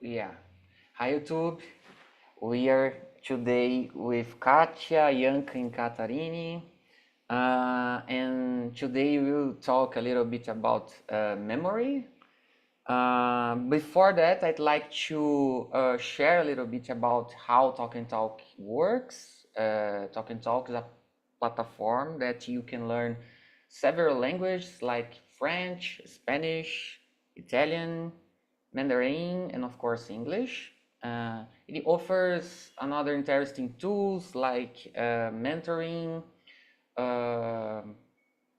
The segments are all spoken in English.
Yeah. Hi, YouTube. We are today with Katia, Yanka, and Katarini. And today we'll talk a little bit about memory. Before that, I'd like to share a little bit about how Talk and Talk works. Talk and Talk is a platform that you can learn several languages like French, Spanish, Italian, Mandarin, and of course English. It offers another interesting tools like mentoring, uh,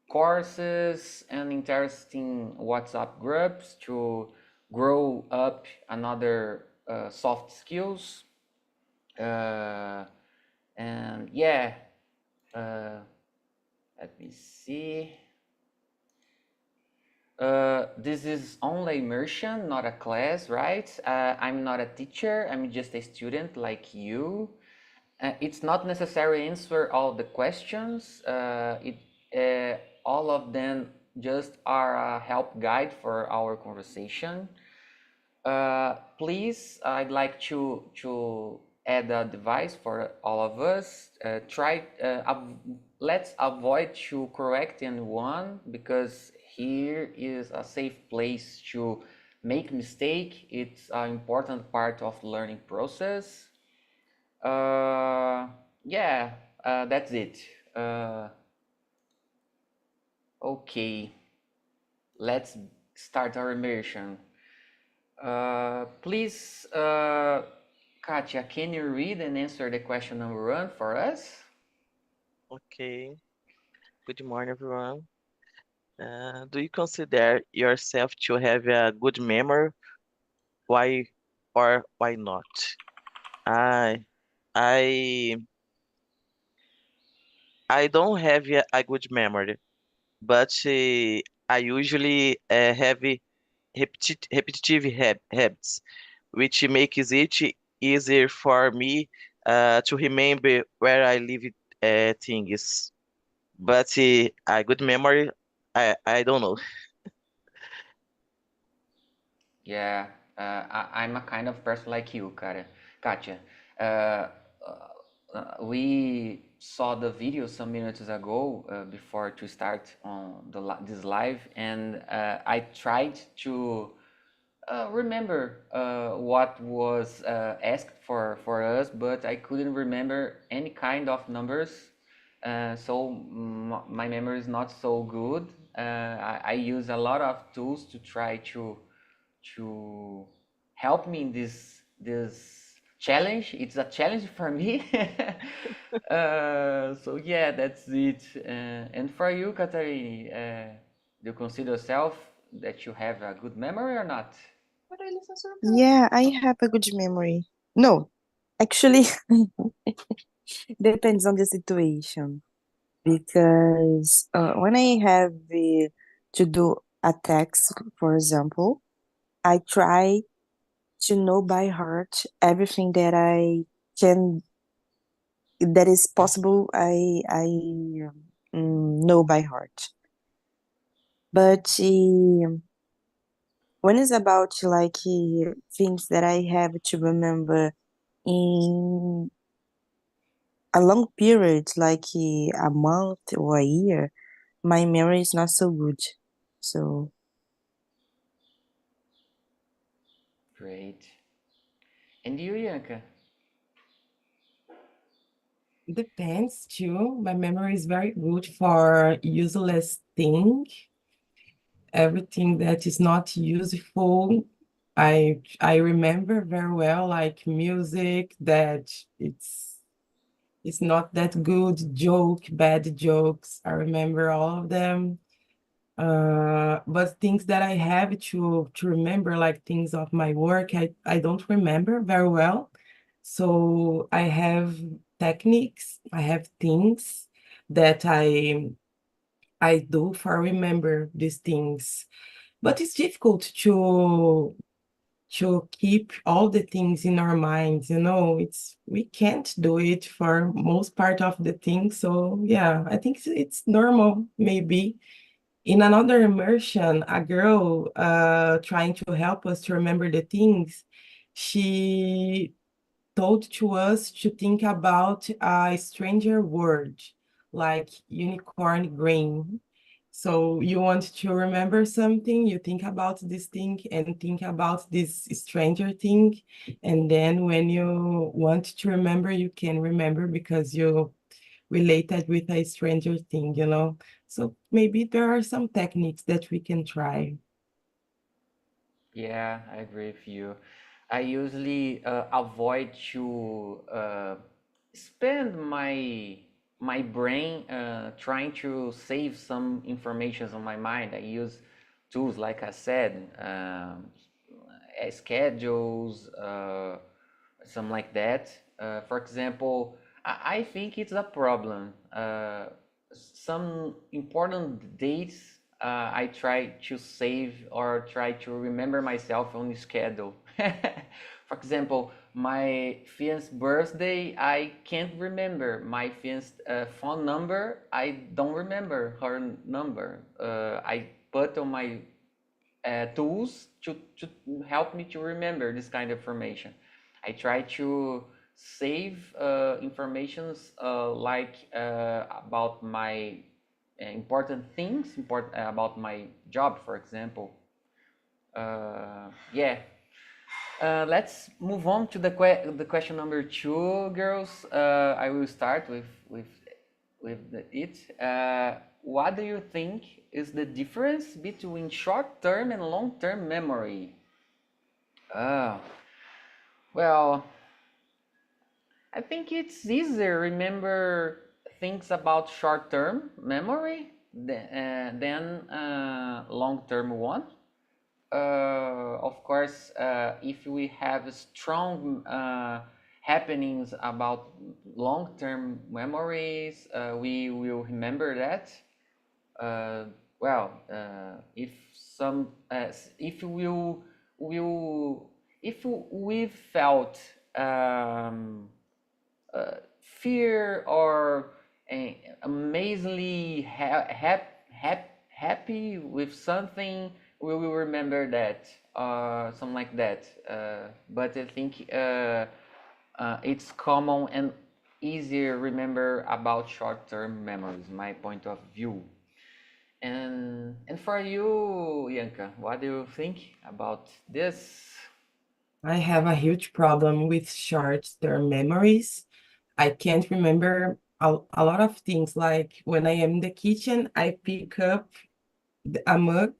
courses, and interesting WhatsApp groups to grow up another soft skills. Uh, and yeah, uh, let me see. This is only immersion, not a class, right? I'm not a teacher, I'm just a student like you. It's not necessary answer all the questions. All of them just are a help guide for our conversation. Please, I'd like to add a device for all of us. Let's avoid to correct anyone because here is a safe place to make mistake. It's an important part of learning process. Uh, yeah, that's it. Uh, okay, let's start our immersion. Please, Katia, can you read and answer the question number one for us? Okay. Good morning, everyone. Do you consider yourself to have a good memory? Why or why not? I I I don't have a good memory, but I usually have repetitive habits, which makes it easier for me to remember where I live things. But a good memory, I don't know. Yeah, I'm a kind of person like you, Katia. Uh, we saw the video some minutes ago before to start on this live, and I tried to remember what was asked for us, but I couldn't remember any kind of numbers. So my memory is not so good. I use a lot of tools to try to help me in this challenge. It's a challenge for me. So yeah, that's it. And for you, Katarini, do you consider yourself that you have a good memory or not? Yeah, I have a good memory. No, actually, depends on the situation. Because when I have to do a text, for example, I try to know by heart everything that I can, that is possible. I know by heart. But when it's about like things that I have to remember in a long period, like a month or a year, my memory is not so good. So Great. And you, Yanka? Depends too. My memory is very good for useless thing. Everything that is not useful, I remember very well, like music that it's not that good, bad jokes. I remember all of them. But things that I have to remember, like things of my work, I don't remember very well. So I have techniques, I have things that I do for remember these things. But it's difficult to keep all the things in our minds, it's we can't do it for most part of the things. So yeah, I think it's normal, maybe. In another immersion, a girl trying to help us to remember the things, she told to us to think about a stranger word, like unicorn green. So you want to remember something, you think about this thing and think about this stranger thing. And then when you want to remember, you can remember because you related with a stranger thing, you know? So maybe there are some techniques that we can try. Yeah, I agree with you. I usually avoid to spend my brain trying to save some information on my mind. I use tools like I said, schedules, something like that. For example, I think it's a problem. Some important dates I try to save or try to remember myself on the schedule. For example, my fiance's birthday, I can't remember. My fiance's phone number, I don't remember her number. I put on my tools to help me to remember this kind of information. I try to save informations about my important things, about my job, for example. Yeah. Let's move on to the question number two, girls. I will start it. What do you think is the difference between short-term and long-term memory? Uh, well, I think it's easier remember things about short-term memory than long-term one. Of course, if we have strong happenings about long-term memories, we will remember that. Uh, if some, if will, if we felt fear or amazingly happy with something, we will remember that, something like that. But I think it's common and easier remember about short-term memories, my point of view. And for you, Yanka, what do you think about this? I have a huge problem with short-term memories. I can't remember a lot of things. Like when I am in the kitchen, I pick up a mug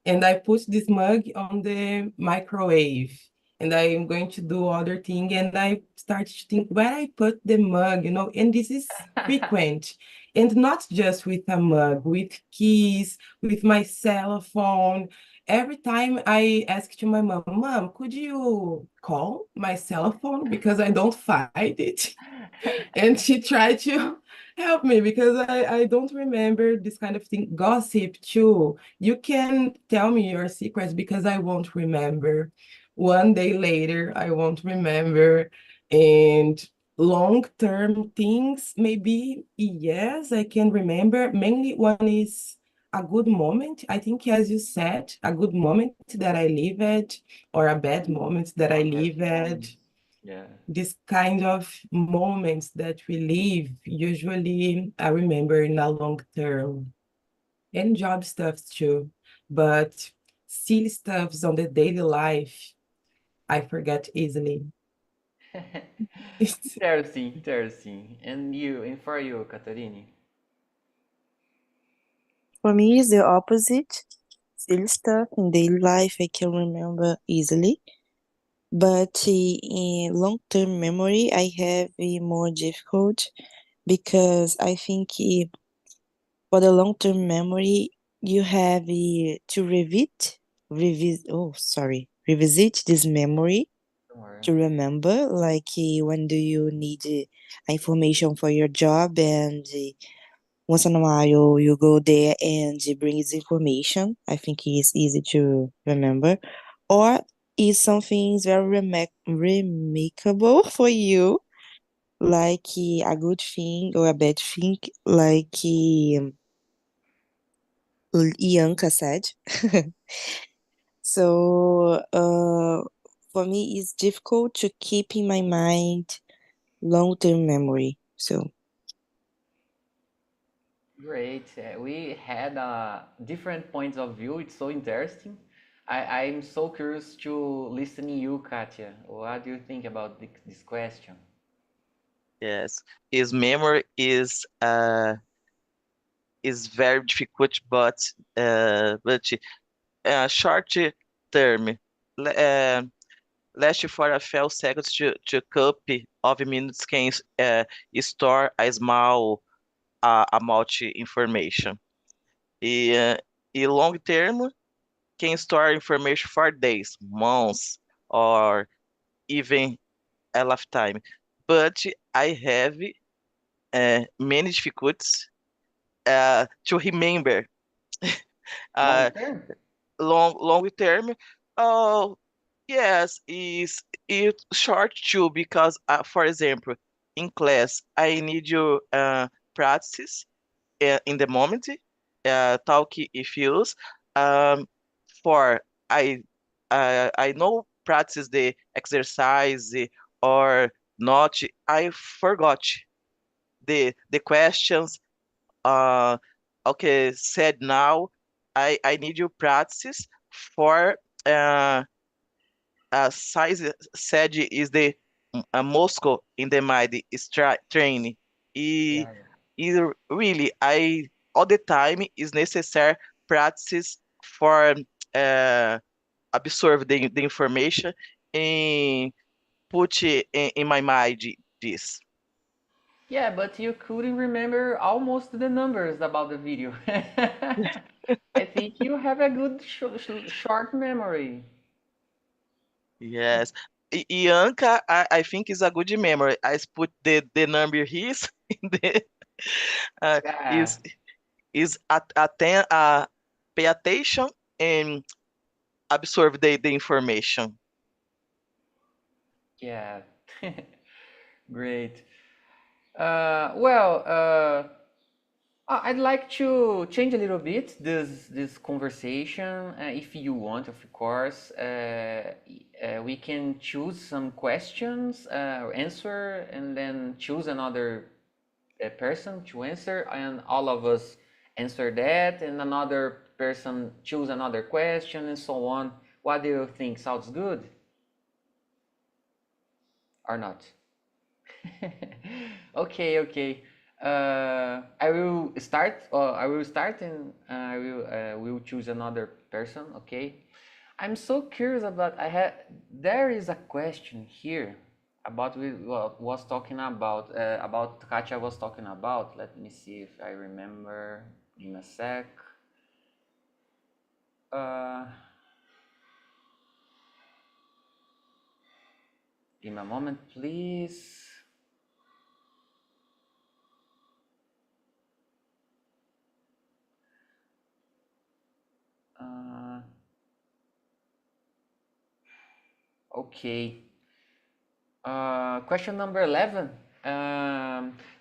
and I put this mug on the microwave and I am going to do other thing and I start to think where I put the mug, you know, and this is frequent. And not just with a mug, with keys, with my cell phone. Every time I ask to my mom, Mom, could you call my cell phone because I don't find it? And she tried to help me because I don't remember this kind of thing. Gossip too. You can tell me your secrets because I won't remember. One day later, I won't remember. And long-term things, maybe, yes, I can remember. Mainly one is a good moment. I think, as you said, a good moment that I live at, or a bad moment that I live at. Yeah. This kind of moments that we live, usually I remember in a long term, and job stuffs too. But silly stuffs on the daily life, I forget easily. Interesting, interesting. And for you, Katarini? For me, it's the opposite. Silly stuff in daily life I can remember easily, but in long-term memory I have a more difficult because I think for the long-term memory you have to revisit this memory Don't worry. to remember, like when do you need information for your job, and once in a while you go there and bring this information. I think it's easy to remember. Or is something very remarkable for you, like a good thing or a bad thing, like Ianca said. So, for me, it's difficult to keep in my mind long-term memory. So, Great. We had different points of view. It's so interesting. I'm so curious to listen to you, Katya. What do you think about this question? Yes, his memory is very difficult, but short term. Last for a few seconds to copy of minutes can store a small amount information. E, e long term can store information for days, months, or even a lifetime. But I have many difficulties to remember Long uh, term? long term. Oh, yes, is short too because, for example, in class I need you practice in the moment, talk if use. Um, for I know practice the exercise or not. I forgot the questions. Uh, okay, said now. I need you practice for uh, size said is the Moscow in the mind is training. E, Yeah. is really I all the time is necessary practice for uh, absorb the information and put it in my mind this. Yeah, but you couldn't remember almost the numbers about the video. I think you have a good short memory. Yes. Ianca, I think is a good memory. I put the number here in the uh, Yeah, is pay attention and absorb the information. yeah. Great. Well, I'd like to change a little bit this conversation, if you want, of course. We can choose some questions, answer, and then choose another person to answer, and all of us answer that, and another person choose another question, and so on. What do you think? Sounds good or not? Okay, okay. I will start. I will start, and I will choose another person. Okay. I'm so curious about. There is a question here about we was talking about Katja was talking about. Let me see if I remember in a sec. Uh, in a moment, please. Uh, okay. Question number 11.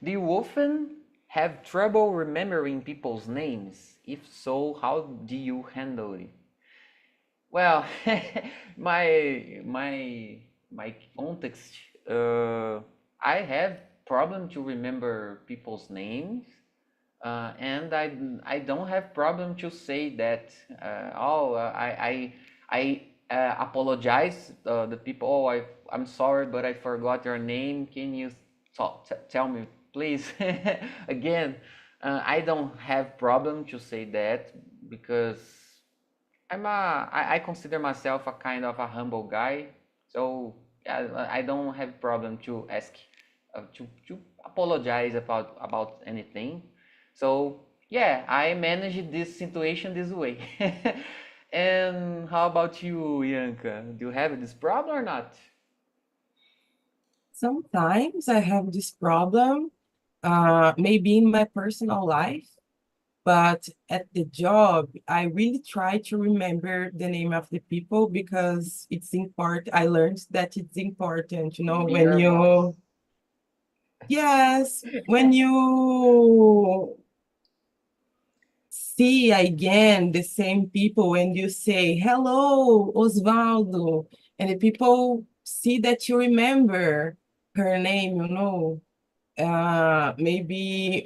Do you often have trouble remembering people's names? If so, how do you handle it? Well, my context. Uh, I have problem to remember people's names, and I don't have problem to say that. I apologize. The people. Oh, I'm sorry, but I forgot your name. Can you tell me, please, again? I don't have problem to say that because I consider myself a kind of a humble guy, so yeah, I don't have problem to ask, to apologize about anything. So yeah, I manage this situation this way. And how about you, Bianca? Do you have this problem or not? Sometimes I have this problem, maybe in my personal life, but at the job, I really try to remember the name of the people because it's important. I learned that it's important, Be when your boss. yes, when you see again the same people when you say, hello, Osvaldo, and the people see that you remember her name, maybe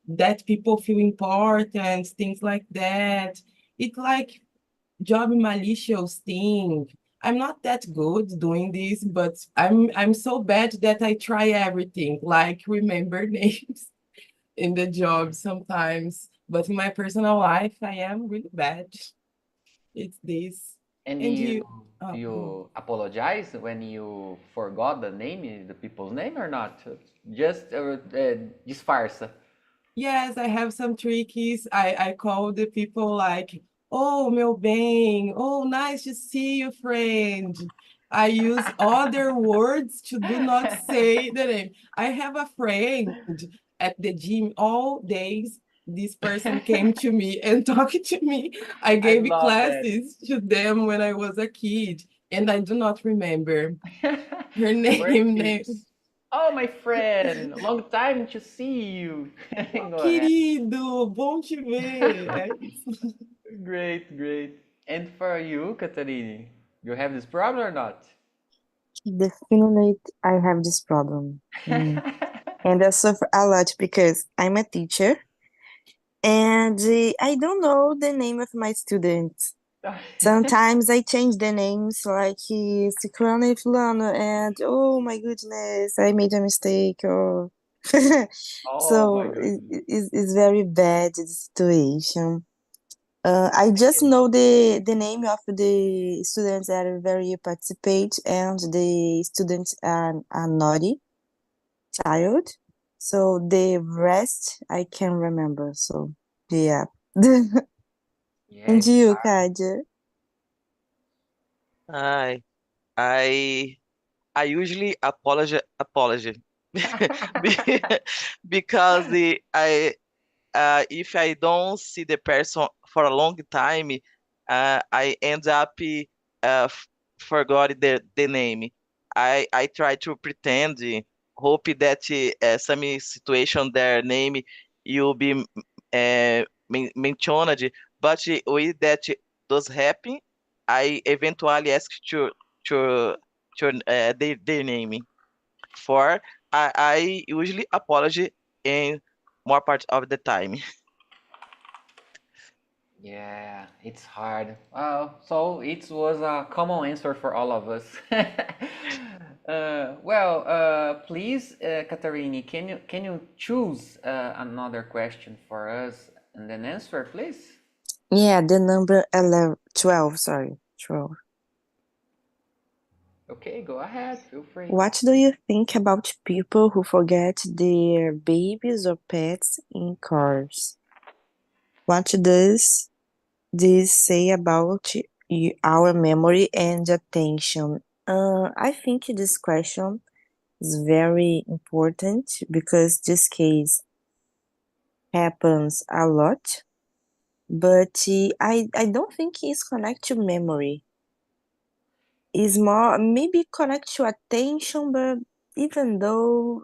that people feel important, things like that. It's like job malicious thing. I'm not that good doing this, but I'm so bad that I try everything, like remember names in the job sometimes. But in my personal life, I am really bad. It's this. And And you you, go. you apologize when you forgot the name, the people's name or not? Just disfarce. Yes, I have some tricks. I call the people like, oh, meu bem, oh, nice to see you, friend. I use other words to do not say the name. I have a friend at the gym all days. This person came to me and talked to me. I I gave love that. classes to them when I was a kid, and I do not remember her name. Friendships. Oh, my friend, long time to see you. Oh, Go ahead. querido, bom te ver. É isso. Great, great. And for you, Catarine, you have this problem or not? Definitely, I have this problem. And I suffer a lot because I'm a teacher and I don't know the name of my students. Sometimes I change the names like Ciclano e Fulano, and oh my goodness, I made a mistake. Or Oh my so goodness. it's very bad the situation. I I just get it. know the name of the students that are very participate, and the students are naughty child. So the rest I can remember. So yeah. Yeah, And it's you, hard. Kaja? I I I usually apologize Be- because if I don't see the person for a long time, I end up forgot the name. I try to pretend, hope that some situation their name will be mentioned, but with that does happen, I eventually ask to their name. For I usually apologize in more part of the time. Yeah, it's hard. So it was a common answer for all of us. Please, Katarini, can you choose another question for us and then answer, please? Yeah, the number 11, 12, sorry, 12. Okay, go ahead. Feel free. What do you think about people who forget their babies or pets in cars? What does this say about our memory and attention? I think this question is very important because this case happens a lot, but I don't think it's connected to memory. It's more maybe connect to attention, but even though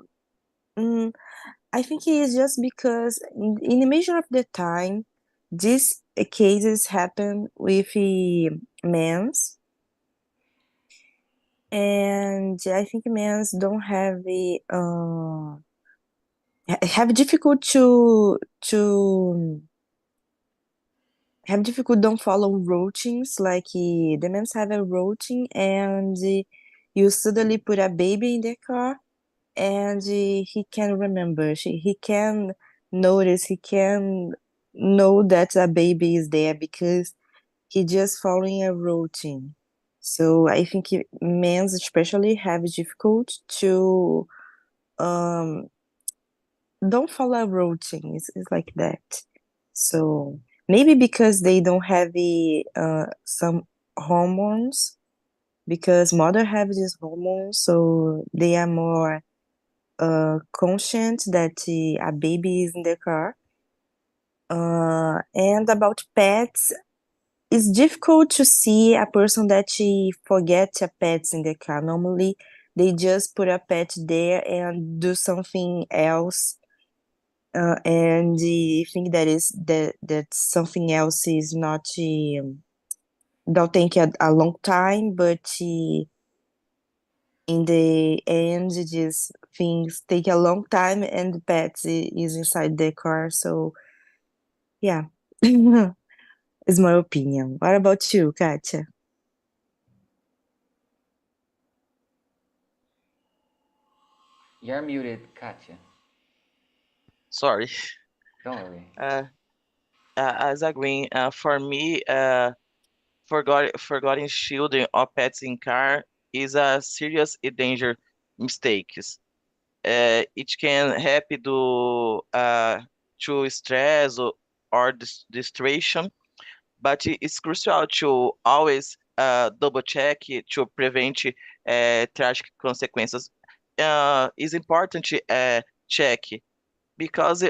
mm, I think it is just because in the measure of the time, these cases happen with men's, and I think men's don't have have difficult to have difficult don't follow routines like the men's have a routine, and you suddenly put a baby in the car and he can remember. He can notice. He can know that a baby is there because he just following a routine. So I think men especially have difficult to um don't follow a routine. It's like that. So maybe because they don't have some hormones, because mother have these hormones, so they are more conscient that a baby is in the car. And about pets, it's difficult to see a person that forgets a pet in the car. Normally, they just put a pet there and do something else and I think that something else is not don't take a long time, but in the end, these things take a long time, and the pet is inside the car. So yeah, is my opinion. What about you, Katia? You're muted, Katya. Sorry. Don't worry. Uh, as agreeing, for me, forgetting children or pets in car is a serious and danger mistakes. It can happen to stress or distraction, but it's crucial to always double check it to prevent tragic consequences. It's important to check because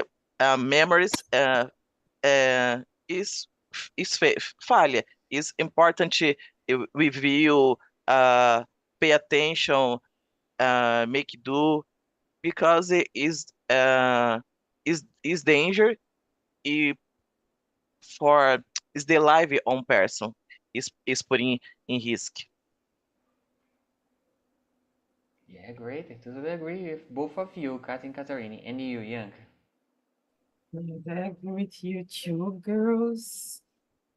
memories uh, is falha. It's important to review, uh, pay attention, make do because it is danger e for is the life on person is putting in risk. Yeah, great. I totally agree with both of you, Katya and Katarini. And you, Yank. I agree with you too, girls.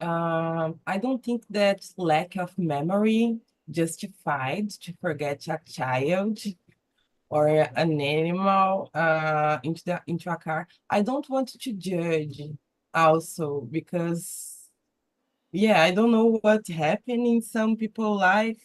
I don't think that lack of memory justified to forget a child or an animal into a car. I don't want to judge also because yeah, I don't know what happened in some people's life.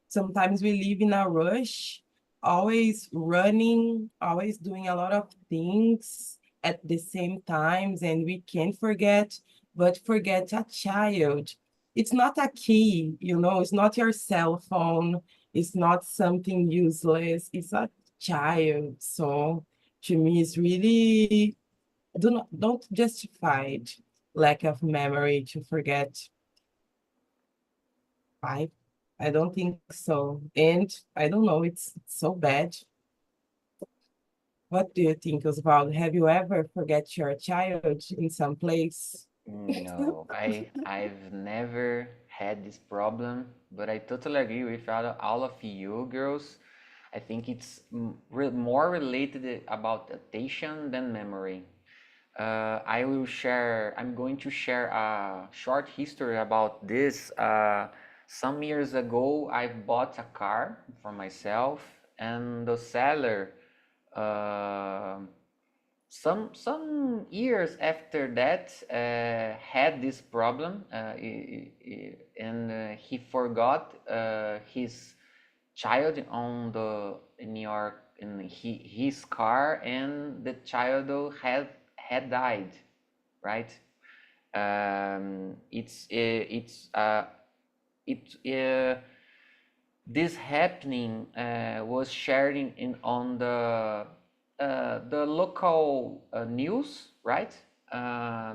Sometimes we live in a rush, always running, always doing a lot of things at the same times, and we can forget, but forget a child. It's not a key, it's not your cell phone, it's not something useless, it's a child. So to me, it's really don't justify it, lack of memory to forget. I I don't think so. And I don't know, it's so bad. What do you think, Osvaldo? Have you ever forget your child in some place? No, I've never had this problem, but I totally agree with all of you girls. I think it's more related about attention than memory. I'm going to share a short history about this. Some years ago, I bought a car for myself, and the seller, uh, some years after that, had this problem, and he forgot his child in his car, and the child had died, right? It This happening was sharing in on the local news, right?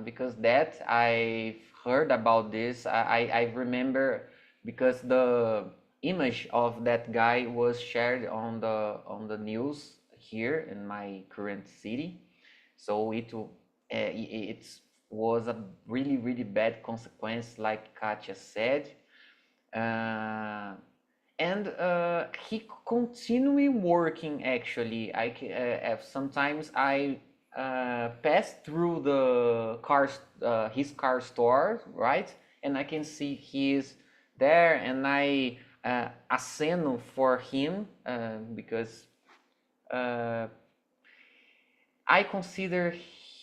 Because that I've heard about this. I remember because the image of that guy was shared on the news here in my current city. So it was a really bad consequence, like Katya said. Uh, and he continued working actually. Sometimes I pass through his car store, right? And I can see he is there, and I aceno for him because uh, I consider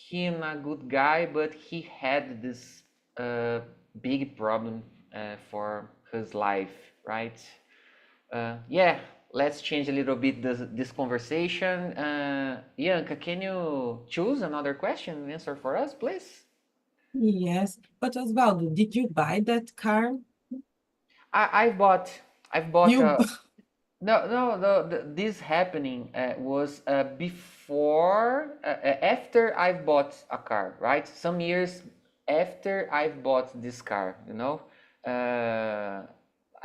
him a good guy, but he had this big problem for his life, right? Yeah, let's change a little bit this conversation. Bianca, can you choose another question and answer for us, please? Yes, but Osvaldo, did you buy that car? I I've bought You, no no this happening was before after I've bought a car, right? Some years after I've bought this car,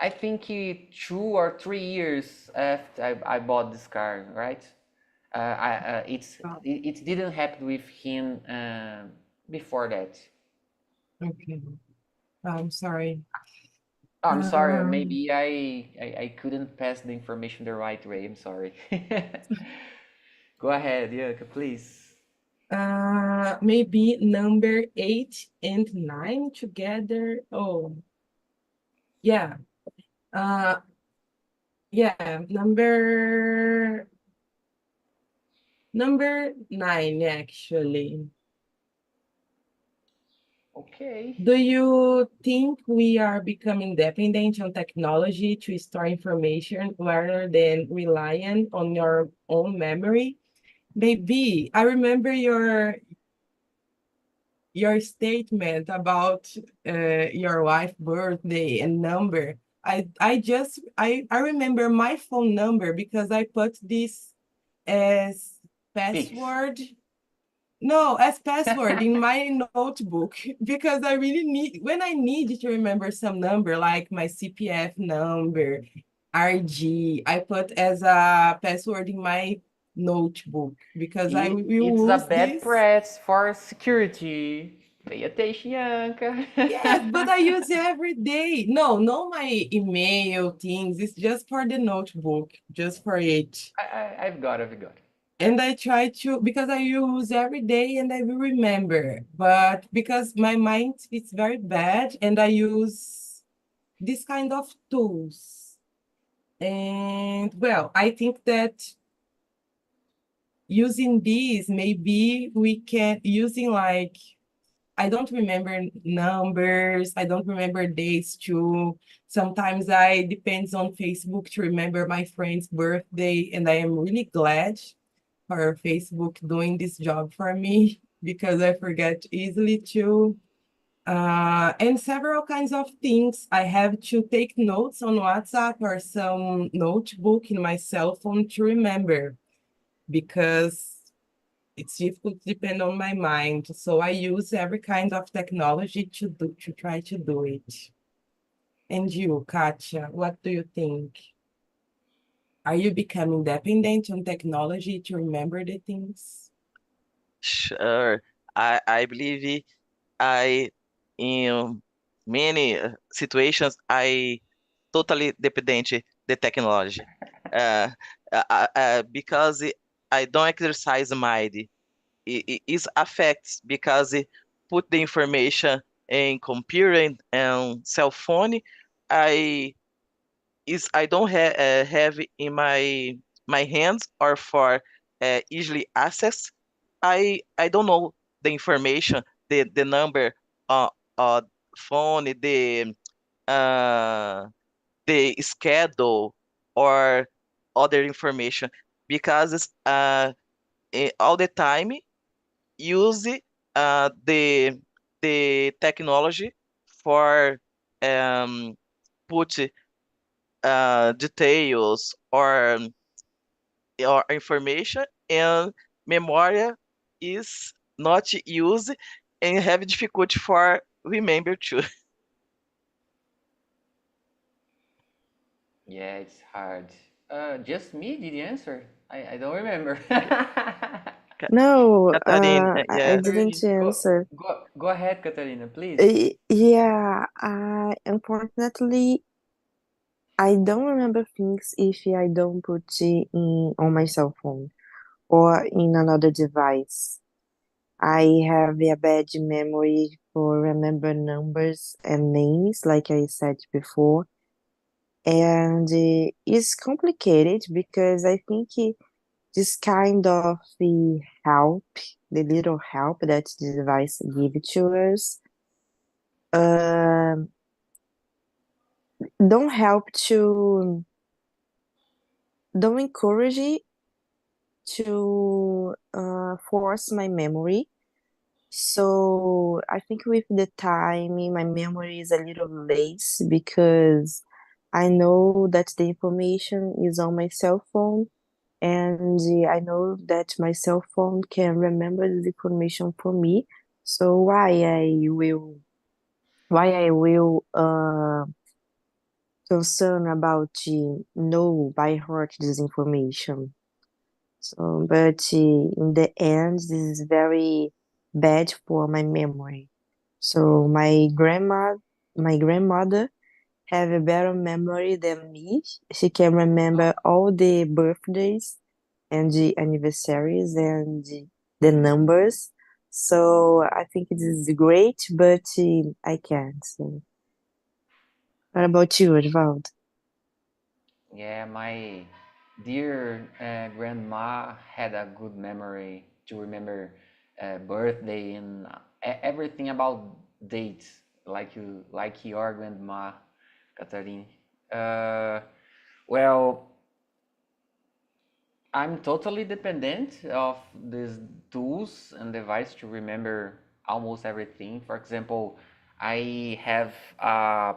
I think 2 or 3 years after I bought this car, right? It didn't happen with him before that. Okay. I'm sorry. Oh, I'm sorry. Um, Maybe I couldn't pass the information the right way. I'm sorry. Go ahead, Bianca, please. maybe number 8 and 9 together. Oh, yeah. Uh, yeah. Number 9, actually. Okay. Do you think we are becoming dependent on technology to store information rather than reliant on your own memory? Maybe. I remember your statement about your wife's birthday and number. I remember my phone number because I put this as Pix. password. No, as password in my notebook because I really need when I need to remember some number like my CPF number, RG, I put as a password in my notebook because I It's will a lose bad this. press for security. Pay attention, Bianca. Yes, but I use it every day. No, not my email things. It's just for the notebook, just for it. I've got it. And I try to, because I use every day and I will remember. But because my mind is very bad and I use this kind of tools. And well, I think that using these, maybe we can, using like I don't remember numbers. I don't remember dates too. Sometimes I depends on Facebook to remember my friend's birthday, and I am really glad for Facebook doing this job for me because I forget easily too. And several kinds of things. I have to take notes on WhatsApp or some notebook in my cell phone to remember because it's difficult to depend on my mind. So I use every kind of technology to try to do it. And you, Katya, what do you think? Are you becoming dependent on technology to remember the things? Sure. I believe I in many situations I totally dependent the technology. Uh, because I don't exercise mind. It affects because it put the information in computer and cell phone. I I don't have in my hands or for easily access. I don't know the information, the number uh phone, uh the schedule or other information because it's all the time use the technology for put details or information, and memory is not used and have difficulty for remember too. Yeah, it's hard. Just me did the answer. I don't remember. No, Catherine, I yeah. didn't Catherine, answer. go ahead, Katarina, please. Yeah, I unfortunately I don't remember things if I don't put it in on my cell phone or in another device. I have a bad memory for remember numbers and names, like I said before. And it's complicated because I think this kind of the help, the little help that the device give to us, um, don't help to, don't encourage it to force my memory. So I think with the time, my memory is a little less because I know that the information is on my cell phone, and I know that my cell phone can remember the information for me. So why I will concern about know by heart this information. So, but in the end, this is very bad for my memory. So my grandmother have a better memory than me. She can remember all the birthdays and the anniversaries and the numbers. So I think it is great, but I can't. So what about you, Edvald? Yeah, my dear grandma had a good memory to remember birthday and everything about dates, like your grandma, Catherine. Uh, well, I'm totally dependent of these tools and device to remember almost everything. For example, I have a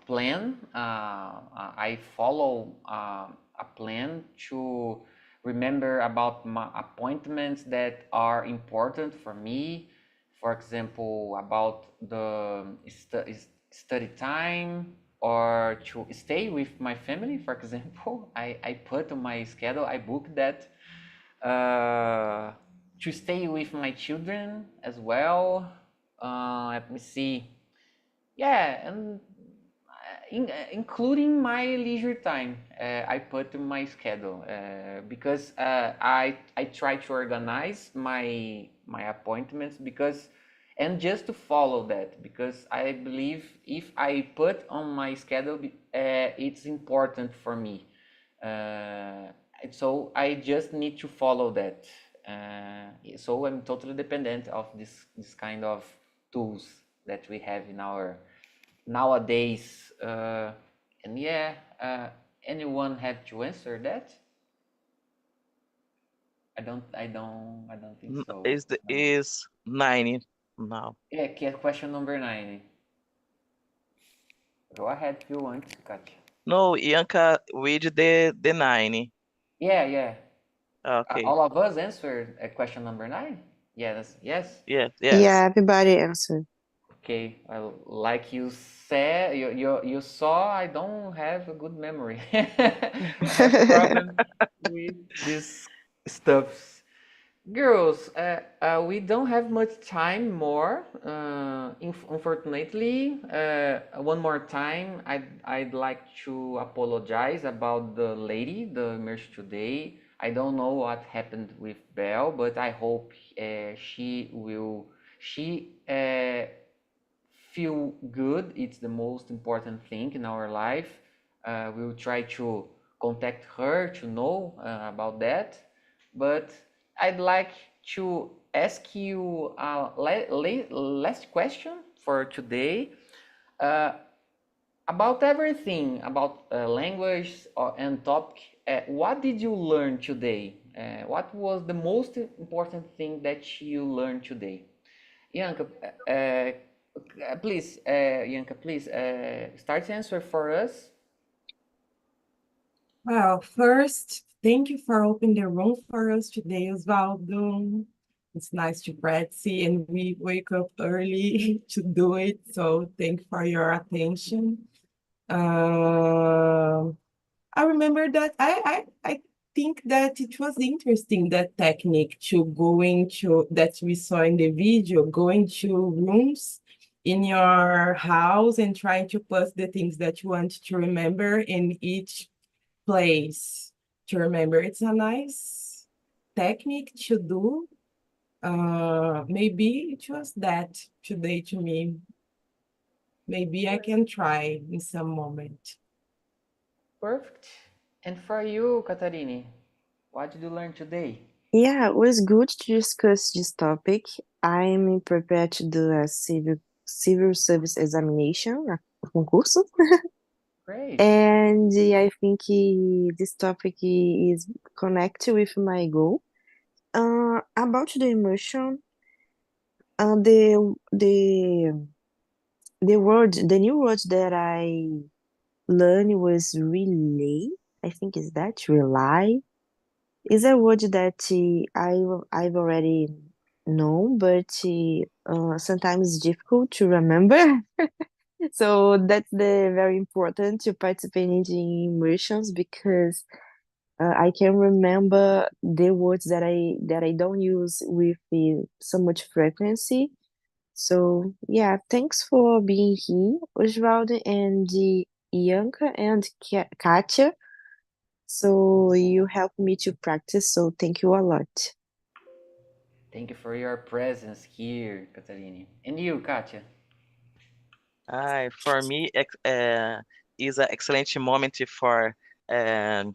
plan. I follow a plan to remember about my appointments that are important for me. For example, about the study time or to stay with my family. For example, I put on my schedule, I book that to stay with my children as well. Let me see. Yeah, and including my leisure time, I put in my schedule because I try to organize my appointments because and just to follow that because I believe if I put on my schedule, it's important for me. Uh, so I just need to follow that. So I'm totally dependent of this kind of tools that we have in our nowadays. And yeah, anyone have to answer that? I don't think so. Is 90 now. Yeah, question number 9. Go ahead if you want, Katya. No, Ianca, read the 9. Yeah, yeah. Okay. All of us answered question number 9. Yes, yes. Yes, yes. Yeah, everybody answered. Okay. Well, like you said, you saw, I don't have a good memory. I have problem with this stuff. Girls, we don't have much time more. Unfortunately, one more time, I'd like to apologize about the lady, the immersion today. I don't know what happened with Belle, but I hope she feel good. It's the most important thing in our life. We'll try to contact her to know about that. But I'd like to ask you a last question for today uh, about everything about language and topic. What did you learn today? What was the most important thing that you learned today? Yanka, please, Yanka, please start to answer for us. Well, first, thank you for opening the room for us today, Osvaldo. It's nice to practice, and we wake up early to do it. So thank you for your attention. I remember that I think that it was interesting that technique to going to that we saw in the video, going to rooms in your house and trying to put the things that you want to remember in each place to remember. It's a nice technique to do. Maybe it was that today to me. Maybe I can try in some moment. Perfect. And for you, Katarini, what did you learn today? Yeah, it was good to discuss this topic. I'm prepared to do a civil service examination, a concurso, Great. and I think this topic is connected with my goal. About the emotion, the new word that I learned was relay. I think is that rely is a word that I've already known, but sometimes it's difficult to remember. So that's the very important to participate in immersions because I can remember the words that I don't use with so much frequency. So yeah, thanks for being here, Osvaldo and Ianca and Katia. So you helped me to practice, so thank you a lot. Thank you for your presence here, Catarina. And you, Katia? For me, is an excellent moment for um,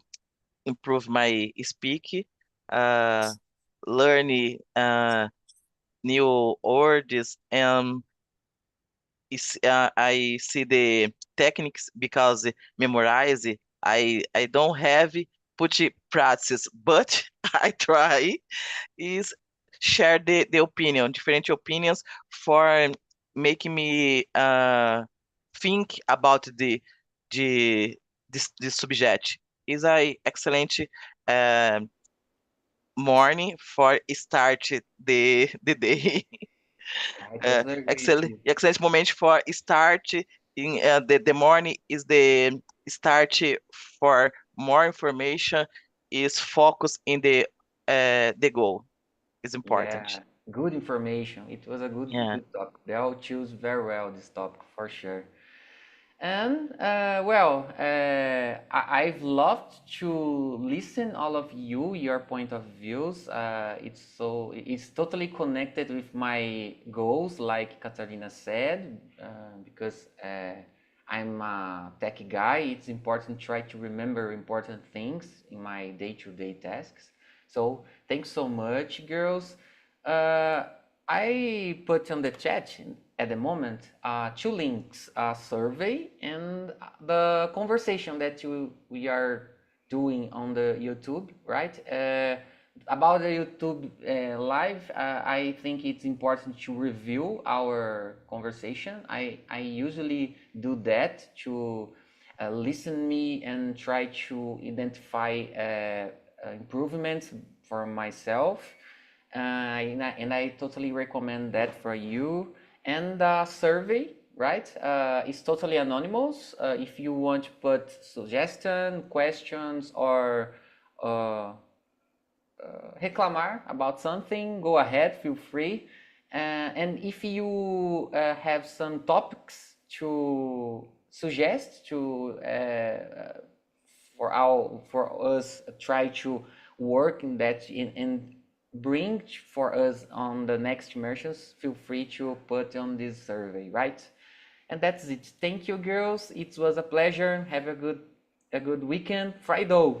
improve my speak, uh, learn new words, and I see the techniques because memorize. I don't have put it practice, but I try is share the opinion, different opinions for making me think about the this subject. Is a excellent uh, morning for start the day. I totally agree with Excellent you. excellent moment for start in the morning is the start for more information is focus in the goal is important. Yeah, good information. It was a Yeah. good topic. They all choose very well this topic for sure. And well, I've loved to listen all of you, your point of views. It's totally connected with my goals, like Katarina said, because I'm a tech guy. It's important to try to remember important things in my day-to-day tasks. So thanks so much, girls. Uh, I put on the chat at the moment two links: a survey and the conversation that we are doing on the YouTube, right? About the YouTube live, I think it's important to review our conversation. I usually do that to listen me and try to identify improvements for myself, and I totally recommend that for you. And the survey, right? It's totally anonymous. If you want to put suggestion, questions, or uh, reclamar about something, go ahead, feel free. And if you have some topics to suggest to for us try to work in that and bring for us on the next immersions, feel free to put on this survey, right? And that's it. Thank you, girls. It was a pleasure. Have a good weekend. Friday.